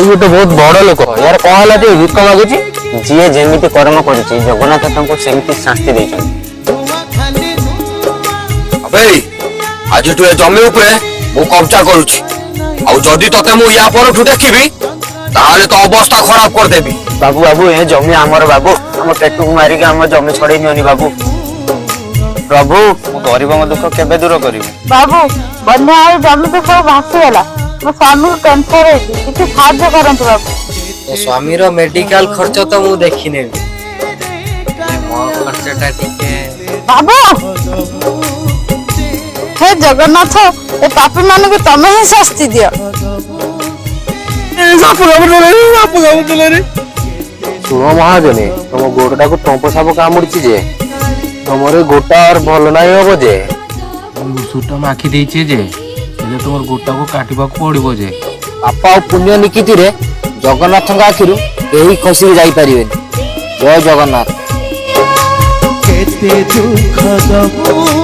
ଗୋଟେ ବହୁତ ବଡ ଲୋକ यार କଣ ହେଲା ଯେ ଭିକ ମାଗୁଛି ଯିଏ ଯେମିତି କର୍ମ କରିଛି ଜଗନ୍ନାଥ ତାଙ୍କୁ ସେମିତି ଶାସ୍ତି ଦେଇଛନ୍ତି। अबे आज तू ए जमी उपरे मु कब्जा करूची आउ जदी तते मु या परठु देखिबी ताले तो अवस्था खराब कर देबी। बाबू बाबू ए जमी हमर बाबू हम पेटू मारी के हम जमी छड़े नियोनी बाबू। प्रभु गरीब दुख केबे दूर करिवि बाबू बन्या आइ जमी तो सब भासी गेला मो स्वामी कैंसर है किछि साहाय्य करंतु बाबू। तो स्वामी रो मेडिकल खर्च तो मु देखि नेबी मो खर्चटा टिके बाबू हे जगन्नाथ ए पापी मान को तमे ही शास्ति दियो। सुनो महाजनी तुम गोड़टा को टंप साप कामुड़ी जे तुमर गोटा और भल नहीं हम जे सुट माखी देइछे जे हेले तुमर गोटा को काटिबा को पड़िबो जे पापा और पुण्य निकिति रे जगन्नाथ आखिरु केही खसी जाई परिबेन। जय जगन्नाथ। केते दुख दबो